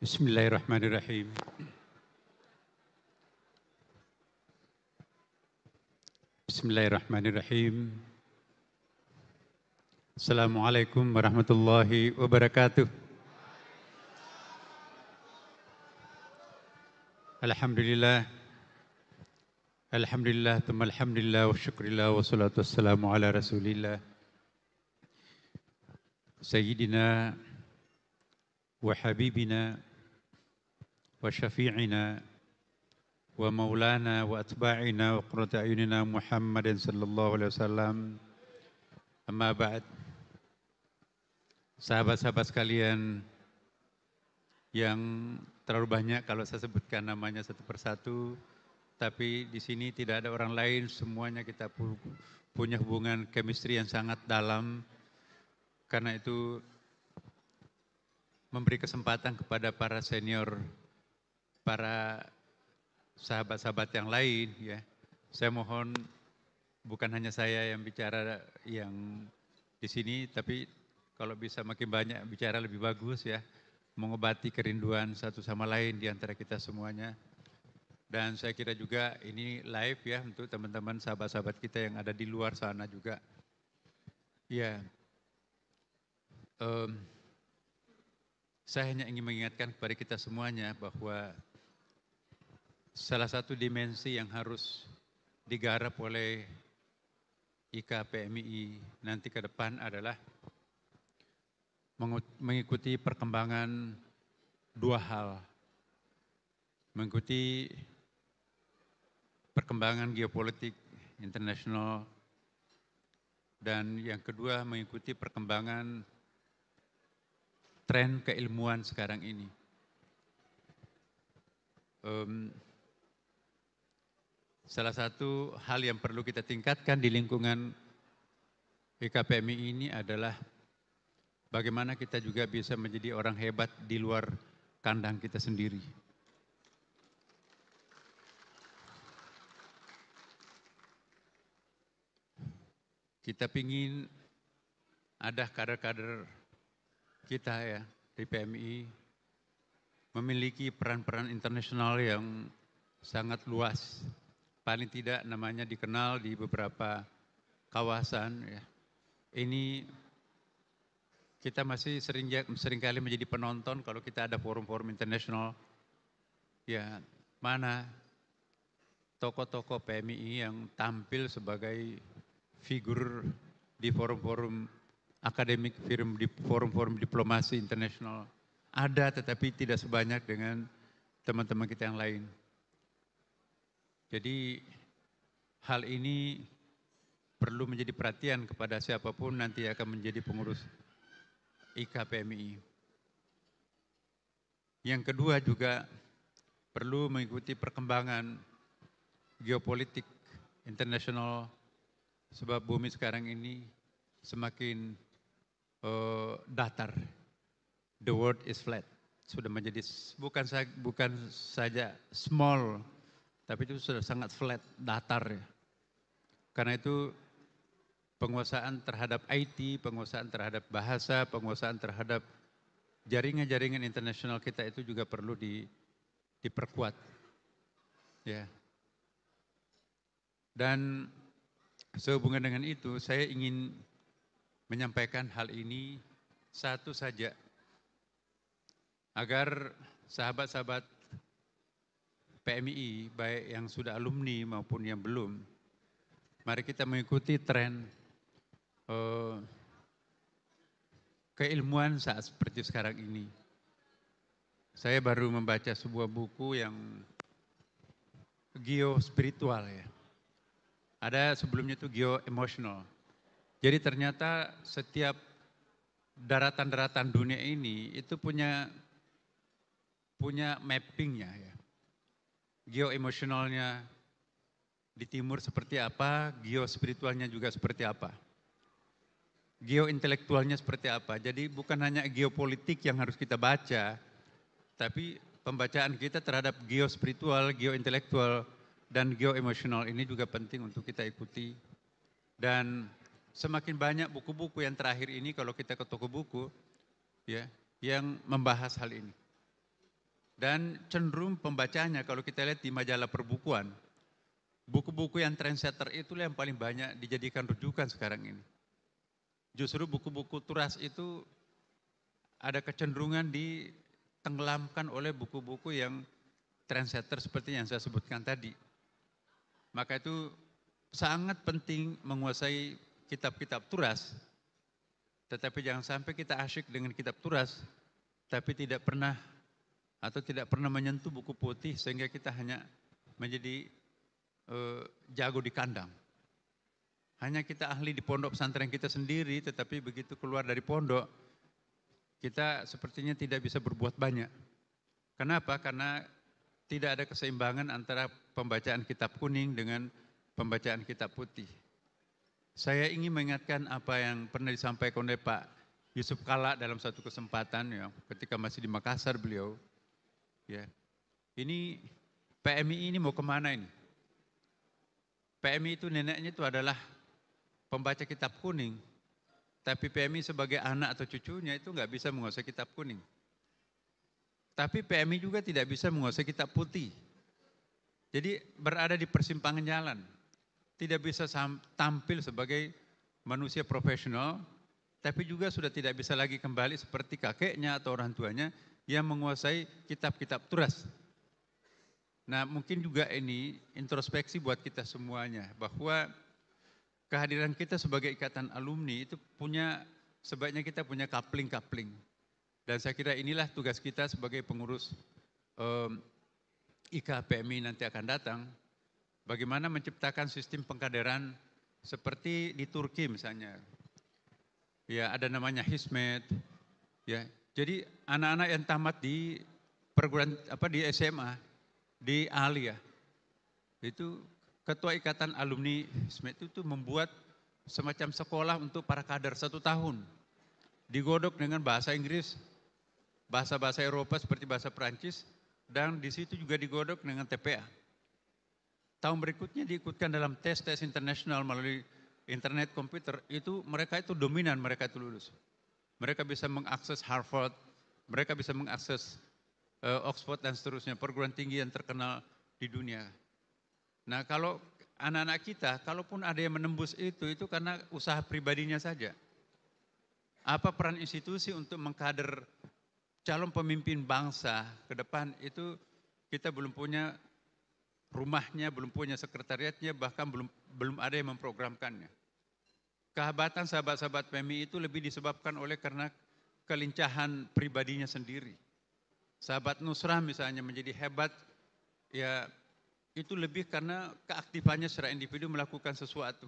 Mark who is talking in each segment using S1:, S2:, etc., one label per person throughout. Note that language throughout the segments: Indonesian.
S1: Bismillahirrahmanirrahim. Bismillahirrahmanirrahim. Assalamualaikum warahmatullahi wabarakatuh. Alhamdulillah. Alhamdulillah, thumma alhamdulillah, wa syukurillah, wa salatu wassalamu ala rasulillah. Sayyidina wa habibina wa syafi'ina wa maulana wa atba'ina wa qurrati ayunina Muhammadin sallallahu alaihi wasallam. Amma ba'd. Sahabat-sahabat sekalian yang terlalu banyak kalau saya sebutkan namanya satu persatu, tapi di sini tidak ada orang lain, semuanya kita punya hubungan chemistry yang sangat dalam. Karena itu memberi kesempatan kepada para senior, para sahabat-sahabat yang lain, ya. Saya mohon bukan hanya saya yang bicara yang di sini, tapi kalau bisa makin banyak bicara lebih bagus, ya. Mengobati kerinduan satu sama lain di antara kita semuanya. Dan saya kira juga ini live ya untuk teman-teman sahabat-sahabat kita yang ada di luar sana juga. Ya, saya hanya ingin mengingatkan kepada kita semuanya bahwa salah satu dimensi yang harus digarap oleh IKPMI nanti ke depan adalah mengikuti perkembangan dua hal. Mengikuti perkembangan geopolitik internasional dan yang kedua mengikuti perkembangan tren keilmuan sekarang ini. Salah satu hal yang perlu kita tingkatkan di lingkungan IKPMI ini adalah bagaimana kita juga bisa menjadi orang hebat di luar kandang kita sendiri. Kita ingin ada kader-kader kita ya di PMI memiliki peran-peran internasional yang sangat luas. Paling tidak namanya dikenal di beberapa kawasan. Ya. Ini kita masih seringkali menjadi penonton kalau kita ada forum-forum internasional. Ya, mana tokoh-tokoh PMI yang tampil sebagai figur di forum-forum akademik, di forum-forum diplomasi internasional. Ada tetapi tidak sebanyak dengan teman-teman kita yang lain. Jadi hal ini perlu menjadi perhatian kepada siapapun nanti akan menjadi pengurus IKPMI. Yang kedua juga perlu mengikuti perkembangan geopolitik internasional sebab bumi sekarang ini semakin datar. The world is flat. Sudah menjadi bukan saja small, tapi itu sudah sangat flat, datar ya. Karena itu penguasaan terhadap IT, penguasaan terhadap bahasa, penguasaan terhadap jaringan-jaringan internasional kita itu juga perlu diperkuat. Ya. Dan sehubungan dengan itu, saya ingin menyampaikan hal ini satu saja, agar sahabat-sahabat PMI, baik yang sudah alumni maupun yang belum, mari kita mengikuti tren keilmuan saat seperti sekarang ini. Saya baru membaca sebuah buku yang geospiritual ya. Ada sebelumnya itu geoemosional. Jadi ternyata setiap daratan-daratan dunia ini itu punya mappingnya ya. Geoemosionalnya di timur seperti apa, geospiritualnya juga seperti apa. Geointelektualnya seperti apa. Jadi bukan hanya geopolitik yang harus kita baca, tapi pembacaan kita terhadap geospiritual, geointelektual, dan geoemosional ini juga penting untuk kita ikuti. Dan semakin banyak buku-buku yang terakhir ini kalau kita ke toko buku ya yang membahas hal ini. Dan cenderung pembacanya kalau kita lihat di majalah perbukuan, buku-buku yang trendsetter itulah yang paling banyak dijadikan rujukan sekarang ini. Justru buku-buku turas itu ada kecenderungan ditenggelamkan oleh buku-buku yang trendsetter seperti yang saya sebutkan tadi. Maka itu sangat penting menguasai kitab-kitab turas, tetapi jangan sampai kita asyik dengan kitab turas, tapi tidak pernah menyentuh buku putih sehingga kita hanya menjadi jago di kandang. Hanya kita ahli di pondok pesantren kita sendiri, tetapi begitu keluar dari pondok, kita sepertinya tidak bisa berbuat banyak. Kenapa? Karena tidak ada keseimbangan antara pembacaan kitab kuning dengan pembacaan kitab putih. Saya ingin mengingatkan apa yang pernah disampaikan oleh Pak Yusuf Kalla dalam satu kesempatan, ya, ketika masih di Makassar beliau. Ya, ini PMI ini mau kemana ini? PMI itu neneknya itu adalah pembaca kitab kuning, tapi PMI sebagai anak atau cucunya itu nggak bisa menguasai kitab kuning. Tapi PMI juga tidak bisa menguasai kitab putih. Jadi berada di persimpangan jalan. Tidak bisa tampil sebagai manusia profesional, tapi juga sudah tidak bisa lagi kembali seperti kakeknya atau orang tuanya yang menguasai kitab-kitab turas. Nah, mungkin juga ini introspeksi buat kita semuanya, bahwa kehadiran kita sebagai ikatan alumni itu sebaiknya kita punya coupling-coupling. Dan saya kira inilah tugas kita sebagai pengurus IKPMI nanti akan datang, bagaimana menciptakan sistem pengkaderan seperti di Turki misalnya. Ya, ada namanya Hizmet. Ya, jadi anak-anak yang tamat di perguruan di SMA, di Alia, itu ketua ikatan alumni Hizmet itu membuat semacam sekolah untuk para kader 1 tahun. Digodok dengan bahasa Inggris, bahasa-bahasa Eropa seperti bahasa Perancis, dan di situ juga digodok dengan TPA. Tahun berikutnya diikutkan dalam tes-tes internasional melalui internet komputer, itu mereka itu dominan, mereka itu lulus. Mereka bisa mengakses Harvard, mereka bisa mengakses Oxford dan seterusnya, perguruan tinggi yang terkenal di dunia. Nah, kalau anak-anak kita, kalaupun ada yang menembus itu karena usaha pribadinya saja. Apa peran institusi untuk mengkader calon pemimpin bangsa ke depan itu kita belum punya rumahnya, belum punya sekretariatnya, bahkan belum ada yang memprogramkannya. Kehebatan sahabat-sahabat PMI itu lebih disebabkan karena kelincahan pribadinya sendiri. Sahabat Nusrah misalnya menjadi hebat, ya itu lebih karena keaktifannya secara individu melakukan sesuatu.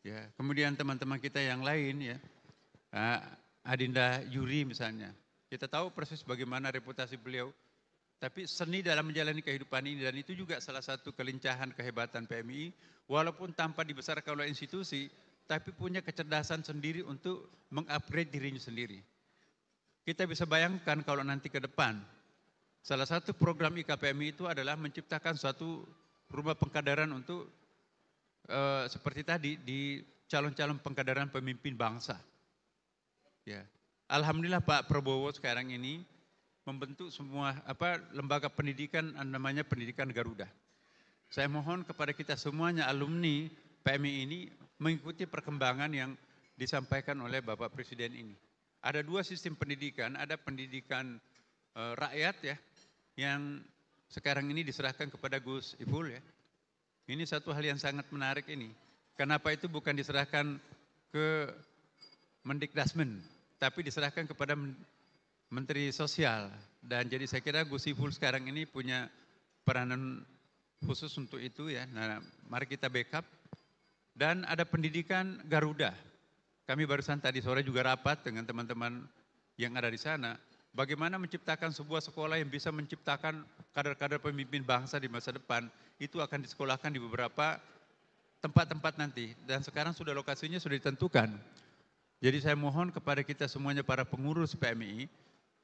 S1: Ya, kemudian teman-teman kita yang lain, ya, Adinda Yuri misalnya, kita tahu persis bagaimana reputasi beliau. Tapi seni dalam menjalani kehidupan ini, dan itu juga salah satu kelincahan kehebatan PMI, walaupun tanpa dibesarkan oleh institusi, tapi punya kecerdasan sendiri untuk mengupgrade dirinya sendiri. Kita bisa bayangkan kalau nanti ke depan, salah satu program IKPMI itu adalah menciptakan suatu rumah pengkaderan untuk seperti tadi di calon-calon pengkaderan pemimpin bangsa. Ya, alhamdulillah Pak Prabowo sekarang ini membentuk semua lembaga pendidikan namanya Pendidikan Garuda. Saya mohon kepada kita semuanya alumni PMI ini mengikuti perkembangan yang disampaikan oleh Bapak Presiden ini. Ada 2 sistem pendidikan, ada pendidikan rakyat, ya, yang sekarang ini diserahkan kepada Gus Ipul, ya. Ini satu hal yang sangat menarik ini. Kenapa itu bukan diserahkan ke Mendikdasmen, tapi diserahkan kepada Menteri Sosial. Dan jadi saya kira Gus Ipul sekarang ini punya peranan khusus untuk itu, ya. Nah, mari kita backup. Dan ada pendidikan Garuda. Kami barusan tadi sore juga rapat dengan teman-teman yang ada di sana. Bagaimana menciptakan sebuah sekolah yang bisa menciptakan kader-kader pemimpin bangsa di masa depan. Itu akan disekolahkan di beberapa tempat-tempat nanti. Dan sekarang sudah lokasinya sudah ditentukan. Jadi saya mohon kepada kita semuanya para pengurus PMI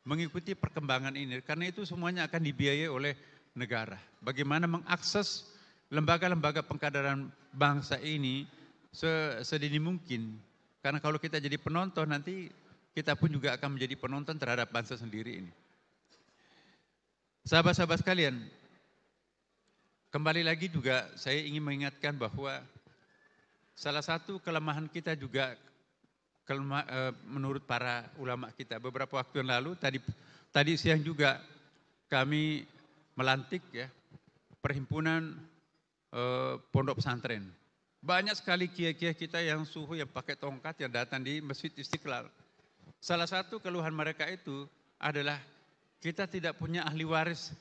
S1: mengikuti perkembangan ini. Karena itu semuanya akan dibiayai oleh negara. Bagaimana mengakses lembaga-lembaga pengkaderan bangsa ini sedini mungkin. Karena kalau kita jadi penonton, nanti kita pun juga akan menjadi penonton terhadap bangsa sendiri ini. Sahabat-sahabat sekalian, kembali lagi juga saya ingin mengingatkan bahwa salah satu kelemahan kita juga menurut para ulama kita. Beberapa waktu yang lalu, tadi siang juga kami melantik ya perhimpunan pondok pesantren. Banyak sekali kiai-kiai kita yang suhu yang pakai tongkat yang datang di Masjid Istiqlal. Salah satu keluhan mereka itu adalah kita tidak punya ahli waris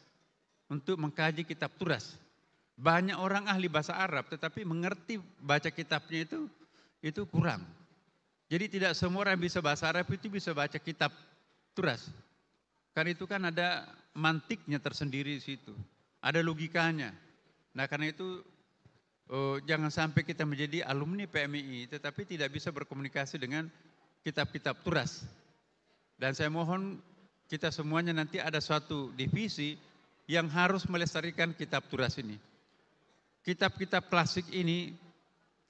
S1: untuk mengkaji kitab turas. Banyak orang ahli bahasa Arab tetapi mengerti baca kitabnya itu kurang. Jadi tidak semua orang bisa bahasa Arab itu bisa baca kitab turas. Karena itu kan ada mantiknya tersendiri di situ. Ada logikanya. Nah karena itu jangan sampai kita menjadi alumni PMII tetapi tidak bisa berkomunikasi dengan kitab-kitab turas. Dan saya mohon kita semuanya nanti ada suatu divisi yang harus melestarikan kitab turas ini. Kitab-kitab klasik ini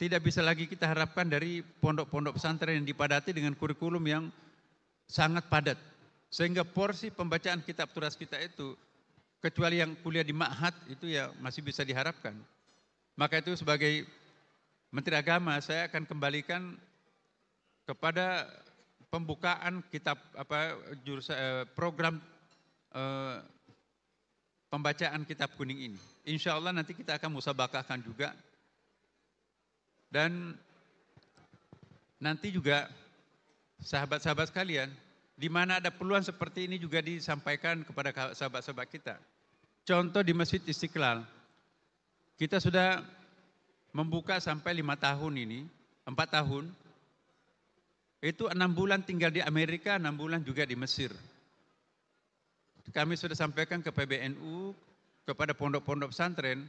S1: tidak bisa lagi kita harapkan dari pondok-pondok pesantren yang dipadati dengan kurikulum yang sangat padat. Sehingga porsi pembacaan kitab turas kita itu, kecuali yang kuliah di ma'had, itu ya masih bisa diharapkan. Maka itu sebagai Menteri Agama, saya akan kembalikan kepada pembukaan kitab program pembacaan kitab kuning ini. Insya Allah nanti kita akan musabakahkan juga. Dan nanti juga sahabat-sahabat sekalian, di mana ada peluang seperti ini juga disampaikan kepada sahabat-sahabat kita. Contoh di Masjid Istiqlal, kita sudah membuka sampai 5 tahun ini, 4 tahun. Itu 6 bulan tinggal di Amerika, 6 bulan juga di Mesir. Kami sudah sampaikan ke PBNU, kepada pondok-pondok pesantren,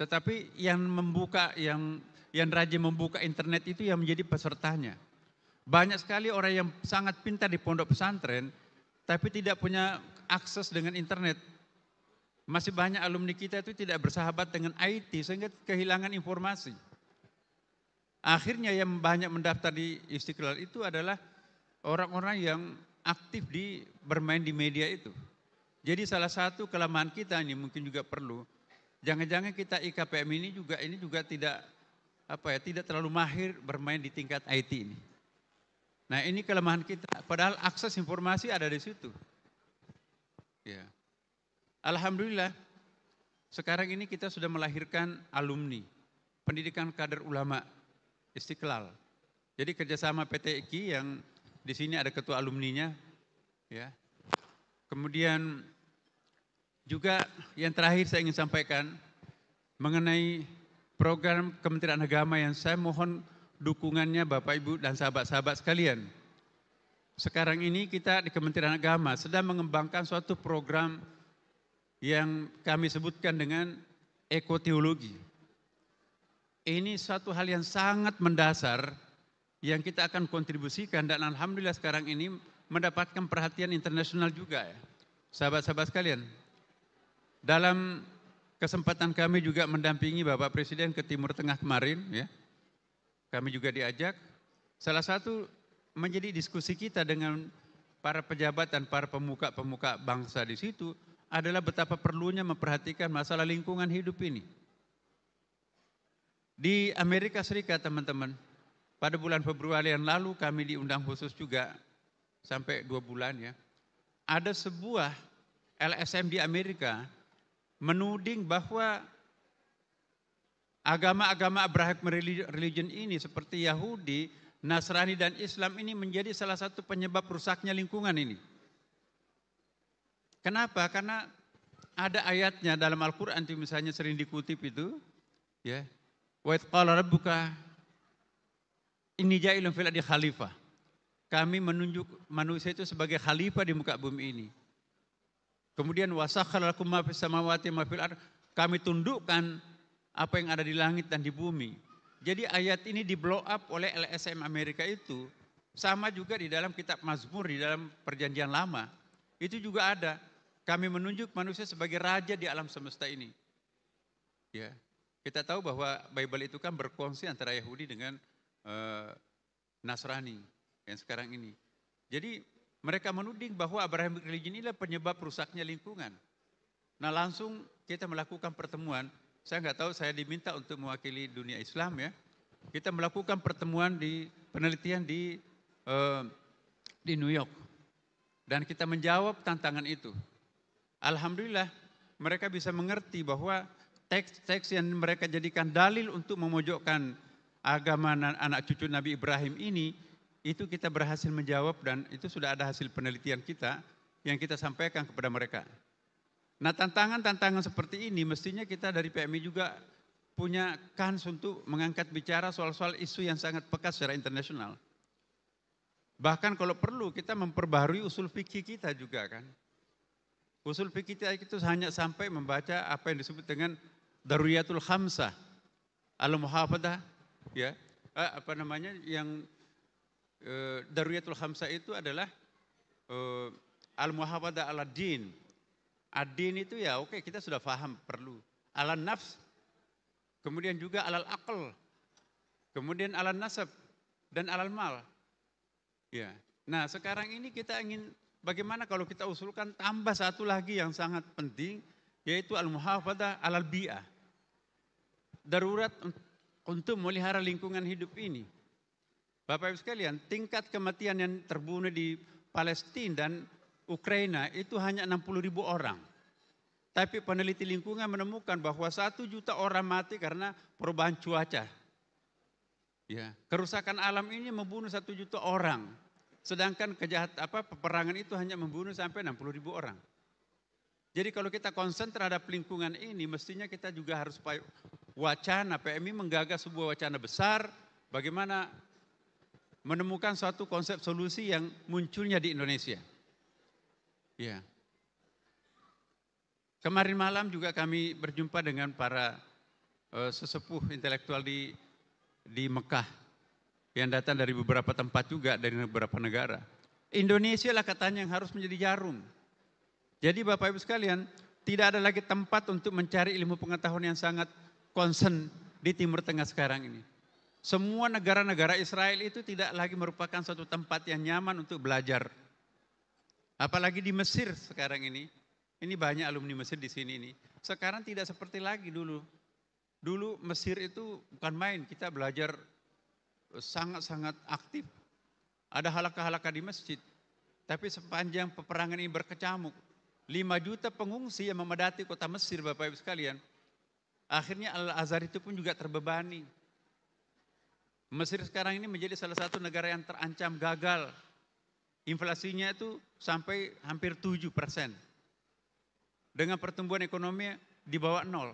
S1: tetapi yang rajin membuka internet itu yang menjadi pesertanya. Banyak sekali orang yang sangat pintar di pondok pesantren, tapi tidak punya akses dengan internet. Masih banyak alumni kita itu tidak bersahabat dengan IT, sehingga kehilangan informasi. Akhirnya yang banyak mendaftar di Istiqlal itu adalah orang-orang yang aktif bermain di media itu. Jadi salah satu kelemahan kita ini mungkin juga perlu, jangan-jangan kita IKPM ini juga tidak terlalu mahir bermain di tingkat IT ini. Nah ini kelemahan kita, padahal akses informasi ada di situ. Ya. Alhamdulillah, sekarang ini kita sudah melahirkan alumni, pendidikan kader ulama Istiqlal. Jadi kerjasama PT IKI yang di sini ada ketua alumninya, ya. Kemudian juga yang terakhir saya ingin sampaikan mengenai program Kementerian Agama yang saya mohon dukungannya Bapak Ibu dan sahabat-sahabat sekalian. Sekarang ini kita di Kementerian Agama sedang mengembangkan suatu program yang kami sebutkan dengan ekoteologi. Ini suatu hal yang sangat mendasar yang kita akan kontribusikan dan alhamdulillah sekarang ini mendapatkan perhatian internasional juga ya. Sahabat-sahabat sekalian, dalam kesempatan kami juga mendampingi Bapak Presiden ke Timur Tengah kemarin ya. Kami juga diajak. Salah satu menjadi diskusi kita dengan para pejabat dan para pemuka-pemuka bangsa di situ adalah betapa perlunya memperhatikan masalah lingkungan hidup ini. Di Amerika Serikat teman-teman, pada bulan Februari yang lalu kami diundang khusus juga sampai 2 bulan ya. Ada sebuah LSM di Amerika menuding bahwa agama-agama Abrahamic religion ini seperti Yahudi, Nasrani dan Islam ini menjadi salah satu penyebab rusaknya lingkungan ini. Kenapa? Karena ada ayatnya dalam Al-Quran itu misalnya sering dikutip itu, ya. Wa idh qala rabbuka inni ja'ilun fil ardi khalifah. Kami menunjuk manusia itu sebagai khalifah di muka bumi ini. Kemudian wasakhkhara lakum ma fis samawati ma fil ardh. Kami tundukkan apa yang ada di langit dan di bumi. Jadi ayat ini di blow up oleh LSM Amerika itu sama juga di dalam kitab Mazmur di dalam Perjanjian Lama. Itu juga ada. Kami menunjuk manusia sebagai raja di alam semesta ini. Ya. Kita tahu bahwa Bible itu kan berkongsi antara Yahudi dengan Nasrani yang sekarang ini. Jadi mereka menuding bahwa Abrahamic religion inilah penyebab rusaknya lingkungan. Nah langsung kita melakukan pertemuan, saya nggak tahu saya diminta untuk mewakili dunia Islam ya. Kita melakukan pertemuan di penelitian eh, di New York. Dan kita menjawab tantangan itu. Alhamdulillah mereka bisa mengerti bahwa teks-teks yang mereka jadikan dalil untuk memojokkan agama anak cucu Nabi Ibrahim ini, itu kita berhasil menjawab dan itu sudah ada hasil penelitian kita yang kita sampaikan kepada mereka. Nah tantangan-tantangan seperti ini mestinya kita dari PMI juga punya kans untuk mengangkat bicara soal-soal isu yang sangat pekat secara internasional. Bahkan kalau perlu kita memperbaharui usul fikih kita juga kan. Usul fikih kita itu hanya sampai membaca apa yang disebut dengan daruriyatul khamsah, al-muhafadah, ya, daruriyatul khamsah itu adalah al-muhafadah ala din. Ad-din itu ya oke, kita sudah paham perlu. Ala nafs, kemudian juga alal aql, kemudian alal nasab dan alal mal. Ya. Nah, sekarang ini kita ingin bagaimana kalau kita usulkan tambah satu lagi yang sangat penting, yaitu al-muhafadah alal bi'ah. Darurat untuk melihara lingkungan hidup ini. Bapak Ibu sekalian, tingkat kematian yang terbunuh di Palestina dan Ukraina itu hanya 60.000 orang. Tapi peneliti lingkungan menemukan bahwa 1 juta orang mati karena perubahan cuaca. Ya, kerusakan alam ini membunuh 1 juta orang. Sedangkan peperangan itu hanya membunuh sampai 60.000 orang. Jadi kalau kita konsen terhadap lingkungan ini, mestinya kita juga harus wacana, PMI menggagas sebuah wacana besar, bagaimana menemukan suatu konsep solusi yang munculnya di Indonesia. Ya. Kemarin malam juga kami berjumpa dengan para sesepuh intelektual di Mekah yang datang dari beberapa tempat juga, dari beberapa negara. Indonesia lah katanya yang harus menjadi jarum. Jadi Bapak Ibu sekalian, tidak ada lagi tempat untuk mencari ilmu pengetahuan yang sangat concern di Timur Tengah sekarang ini. Semua negara-negara Israel itu tidak lagi merupakan suatu tempat yang nyaman untuk belajar. Apalagi di Mesir sekarang ini. Ini banyak alumni Mesir di sini ini. Sekarang tidak seperti lagi dulu. Dulu Mesir itu bukan main, kita belajar sangat-sangat aktif. Ada halakah-halakah di masjid. Tapi sepanjang peperangan ini berkecamuk, 5 juta pengungsi yang memadati kota Mesir, Bapak Ibu sekalian. Akhirnya Al-Azhar itu pun juga terbebani. Mesir sekarang ini menjadi salah satu negara yang terancam gagal. Inflasinya itu sampai hampir 7%. Dengan pertumbuhan ekonomi di bawah 0.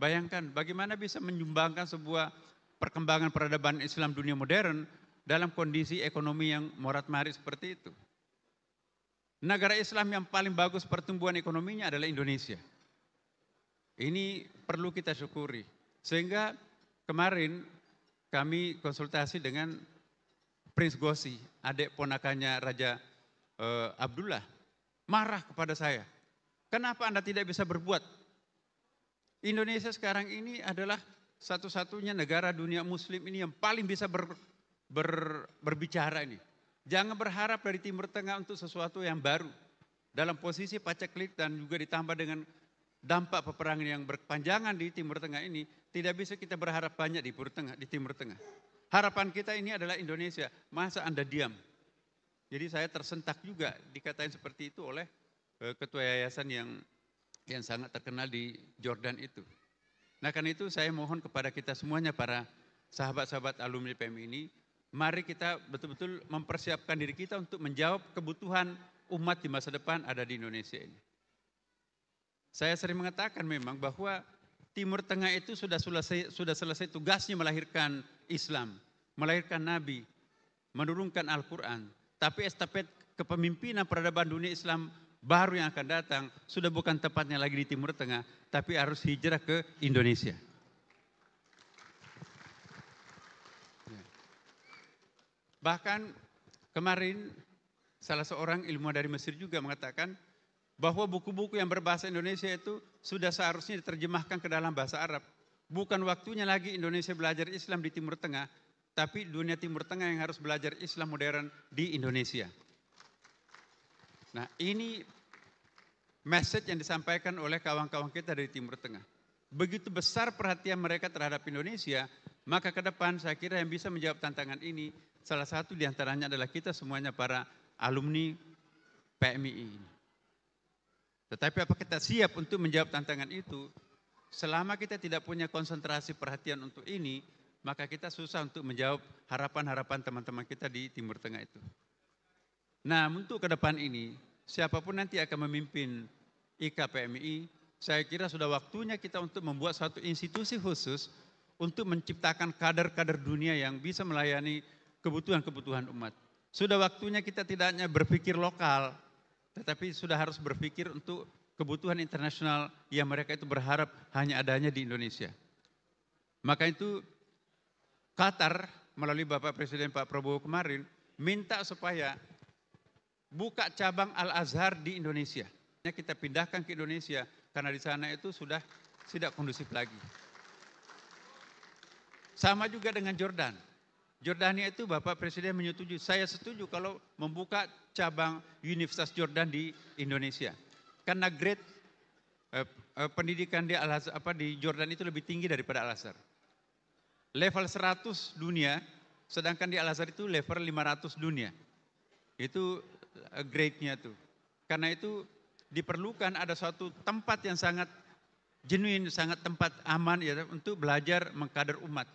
S1: Bayangkan bagaimana bisa menyumbangkan sebuah perkembangan peradaban Islam dunia modern dalam kondisi ekonomi yang morat-marit seperti itu. Negara Islam yang paling bagus pertumbuhan ekonominya adalah Indonesia. Ini perlu kita syukuri. Sehingga kemarin kami konsultasi dengan Prince Gosi, adik ponakannya Raja Abdullah, marah kepada saya. Kenapa Anda tidak bisa berbuat? Indonesia sekarang ini adalah satu-satunya negara dunia muslim ini yang paling bisa berbicara ini. Jangan berharap dari Timur Tengah untuk sesuatu yang baru. Dalam posisi paceklik dan juga ditambah dengan dampak peperangan yang berkepanjangan di Timur Tengah ini, tidak bisa kita berharap banyak di Timur Tengah. Harapan kita ini adalah Indonesia. Masa Anda diam? Jadi saya tersentak juga dikatain seperti itu oleh ketua yayasan yang sangat terkenal di Jordan itu. Nah karena itu saya mohon kepada kita semuanya para sahabat-sahabat alumni PMI ini, mari kita betul-betul mempersiapkan diri kita untuk menjawab kebutuhan umat di masa depan ada di Indonesia ini. Saya sering mengatakan memang bahwa Timur Tengah itu sudah selesai tugasnya melahirkan Islam, melahirkan Nabi, menurunkan Al-Quran. Tapi estafet kepemimpinan peradaban dunia Islam baru yang akan datang sudah bukan tepatnya lagi di Timur Tengah, tapi harus hijrah ke Indonesia. Bahkan kemarin salah seorang ilmuwan dari Mesir juga mengatakan bahwa buku-buku yang berbahasa Indonesia itu sudah seharusnya diterjemahkan ke dalam bahasa Arab. Bukan waktunya lagi Indonesia belajar Islam di Timur Tengah, tapi dunia Timur Tengah yang harus belajar Islam modern di Indonesia. Nah ini message yang disampaikan oleh kawan-kawan kita dari Timur Tengah. Begitu besar perhatian mereka terhadap Indonesia, maka ke depan saya kira yang bisa menjawab tantangan ini, salah satu diantaranya adalah kita semuanya para alumni PMII. Tetapi apa kita siap untuk menjawab tantangan itu? Selama kita tidak punya konsentrasi perhatian untuk ini, maka kita susah untuk menjawab harapan-harapan teman-teman kita di Timur Tengah itu. Nah, untuk ke depan ini, siapapun nanti akan memimpin IKPMI, saya kira sudah waktunya kita untuk membuat satu institusi khusus untuk menciptakan kader-kader dunia yang bisa melayani kebutuhan-kebutuhan umat. Sudah waktunya kita tidak hanya berpikir lokal, tetapi sudah harus berpikir untuk kebutuhan internasional yang mereka itu berharap hanya adanya di Indonesia. Maka itu Qatar melalui Bapak Presiden Pak Prabowo kemarin minta supaya buka cabang Al-Azhar di Indonesia. Kita pindahkan ke Indonesia karena di sana itu sudah tidak kondusif lagi. Sama juga dengan Jordan. Jordania itu Bapak Presiden menyetujui, saya setuju kalau membuka cabang Universitas Jordan di Indonesia. Karena grade pendidikan di Jordan itu lebih tinggi daripada Al-Azhar. Level 100 dunia, sedangkan di Al-Azhar itu level 500 dunia. Itu grade-nya tuh. Karena itu diperlukan ada suatu tempat yang sangat genuine, sangat tempat aman ya untuk belajar mengkader umat.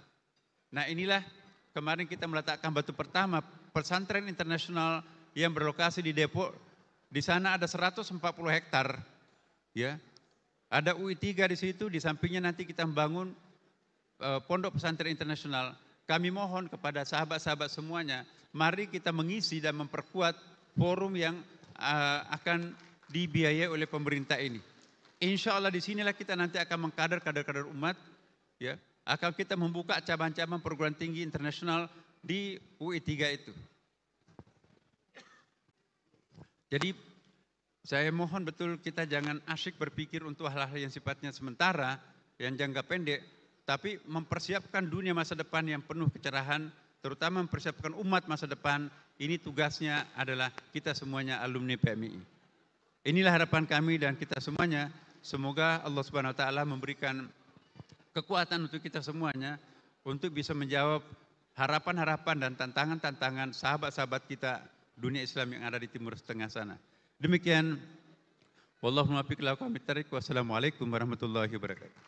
S1: Nah, inilah kemarin kita meletakkan batu pertama pesantren internasional yang berlokasi di Depok. Di sana ada 140 hektar. Ya. Ada UI3 di situ, di sampingnya nanti kita membangun pondok pesantren internasional. Kami mohon kepada sahabat-sahabat semuanya, mari kita mengisi dan memperkuat forum yang akan dibiayai oleh pemerintah ini. Insya Allah di sinilah kita nanti akan mengkader kader-kader umat, ya, akan kita membuka cabang-cabang perguruan tinggi internasional di UI3 itu. Jadi saya mohon betul kita jangan asyik berpikir untuk hal-hal yang sifatnya sementara, yang jangka pendek, tapi mempersiapkan dunia masa depan yang penuh kecerahan, terutama mempersiapkan umat masa depan. Ini tugasnya adalah kita semuanya alumni PMII. Inilah harapan kami dan kita semuanya. Semoga Allah Subhanahu wa taala memberikan kekuatan untuk kita semuanya untuk bisa menjawab harapan-harapan dan tantangan-tantangan sahabat-sahabat kita dunia Islam yang ada di Timur Tengah sana. Demikian, wallahu muwaffiq ila aqwamit thariq. Wassalamualaikum warahmatullahi wabarakatuh.